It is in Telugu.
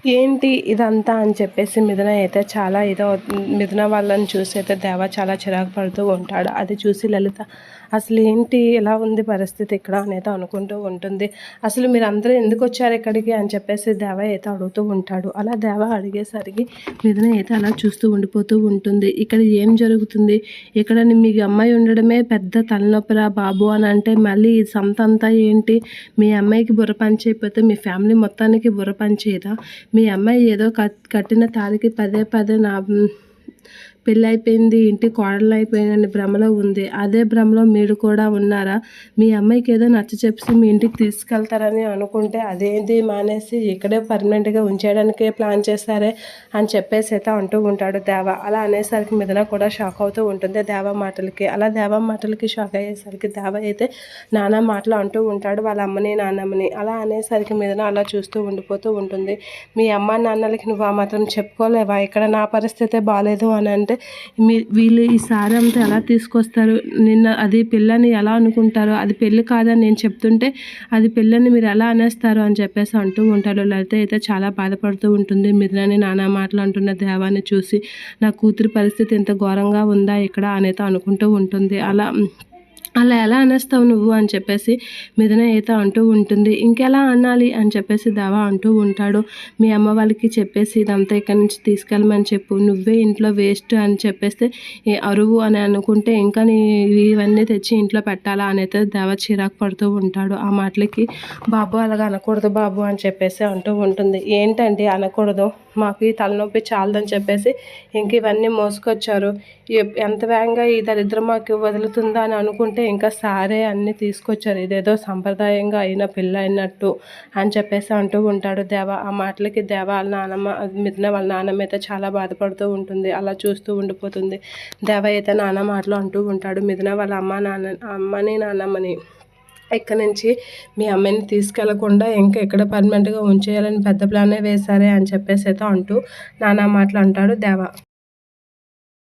ఏంటి ఇదంతా అని చెప్పేసి మిథున అయితే చాలా మిథున వాళ్ళని చూసి అయితే దేవ చాలా చిరాకు పడుతూ ఉంటాడు. అది చూసి లలిత అసలు ఏంటి ఎలా ఉంది పరిస్థితి ఇక్కడ అనేది అనుకుంటూ ఉంటుంది. అసలు మీరందరూ ఎందుకు వచ్చారు ఇక్కడికి అని చెప్పేసి దేవ అయితే అడుగుతూ ఉంటాడు. అలా దేవ అడిగేసరికి మిథున అయితే అలా చూస్తూ ఉండిపోతూ ఉంటుంది. ఇక్కడ ఏం జరుగుతుంది, ఇక్కడ మీ అమ్మాయి ఉండడమే పెద్ద తలనొప్పిరా బాబు అని అంటే మళ్ళీ ఈ సంతంతా ఏంటి, మీ అమ్మాయికి బుర్ర పని చేయకపోతే మీ ఫ్యామిలీ మొత్తానికి బుర్ర పని చేయదా, మీ అమ్మాయి ఏదో కట్టిన తాళికి పదే పదే నా పెళ్ళి అయిపోయింది, ఇంటి కోడలు అయిపోయిందని భ్రమలో ఉంది. అదే భ్రమలో మీరు కూడా ఉన్నారా, మీ అమ్మాయికి ఏదో నచ్చ చెప్పి మీ ఇంటికి తీసుకెళ్తారని అనుకుంటే అదేంటి మానేసి ఇక్కడే పర్మనెంట్గా ఉంచేయడానికే ప్లాన్ చేస్తారే అని చెప్పేసి అయితే అంటూ ఉంటాడు దేవ. అలా అనేసరికి మిథున కూడా షాక్ అవుతూ ఉంటుంది దేవ మాటలకి. అలా దేవ మాటలకి షాక్ అయ్యేసరికి దేవ అయితే నానా మాటలు అంటూ ఉంటాడు వాళ్ళ అమ్మని నాన్నమ్మని. అలా అనేసరికి మిథున అలా చూస్తూ ఉండిపోతూ ఉంటుంది. మీ అమ్మ నాన్నలకి నువ్వు ఆ మాత్రం చెప్పుకోలేవా, ఇక్కడ నా పరిస్థితే బాగాలేదు అని అంటే వీళ్ళు ఈసారి అంతా ఎలా తీసుకొస్తారు, నిన్న అది పెళ్ళని ఎలా అనుకుంటారో, అది పెళ్ళి కాదని నేను చెప్తుంటే అది పెళ్ళని మీరు ఎలా అనేస్తారు అని చెప్పేసి అంటూ ఉంటారు. లలిత అయితే చాలా బాధపడుతూ ఉంటుంది. మిథునని నానా మాటలు అంటున్న దేవాన్ని చూసి నా కూతురి పరిస్థితి ఎంత ఘోరంగా ఉందా ఇక్కడ అనేది అనుకుంటూ ఉంటుంది. అలా ఎలా అనేస్తావు నువ్వు అని చెప్పేసి మిథున అయితే అంటూ ఉంటుంది. ఇంకెలా అనాలి అని చెప్పేసి దేవ అంటూ ఉంటాడు. మీ అమ్మ వాళ్ళకి చెప్పేసి ఇదంతా ఇక్కడి నుంచి తీసుకెళ్ళమని చెప్పు, నువ్వే ఇంట్లో వేస్ట్ అని చెప్పేస్తే అరువు అని అనుకుంటే ఇంకా ఇవన్నీ తెచ్చి ఇంట్లో పెట్టాలా అని అయితే దేవ చిరాకు పడుతూ ఉంటాడు. ఆ మాటలకి బాబు అలాగ అనకూడదు బాబు అని చెప్పేసి అంటూ ఉంటుంది. ఏంటండి అనకూడదు, మాకు ఈ తలనొప్పి చాలదని చెప్పేసి ఇంక ఇవన్నీ మోసుకొచ్చారు, ఎంత వేగంగా ఈ దరిద్రం మాకు వదులుతుందా అని అనుకుంటే ఇంకా సారే అన్నీ తీసుకొచ్చారు, ఇదేదో సంప్రదాయంగా అయిన పెళ్ళి అయినట్టు అని చెప్పేసి అంటూ ఉంటాడు దేవ. ఆ మాటలకి దేవ వాళ్ళ నాన్నమ్మ మిథున వాళ్ళ నాన్నమ్మ అయితే చాలా బాధపడుతూ ఉంటుంది. అలా చూస్తూ ఉండిపోతుంది. దేవ అయితే నాన్న మాటలు అంటూ ఉంటాడు మిథున వాళ్ళ అమ్మని నాన్నమ్మని. ఇక్కడ నుంచి మీ అమ్మాయిని తీసుకెళ్లకుండా ఇంకా ఎక్కడ పర్మనెంట్గా ఉంచేయాలని పెద్ద ప్లానే వేశారే అని చెప్పేసి అయితే అంటూ నానా మాటలు అంటాడు దేవ.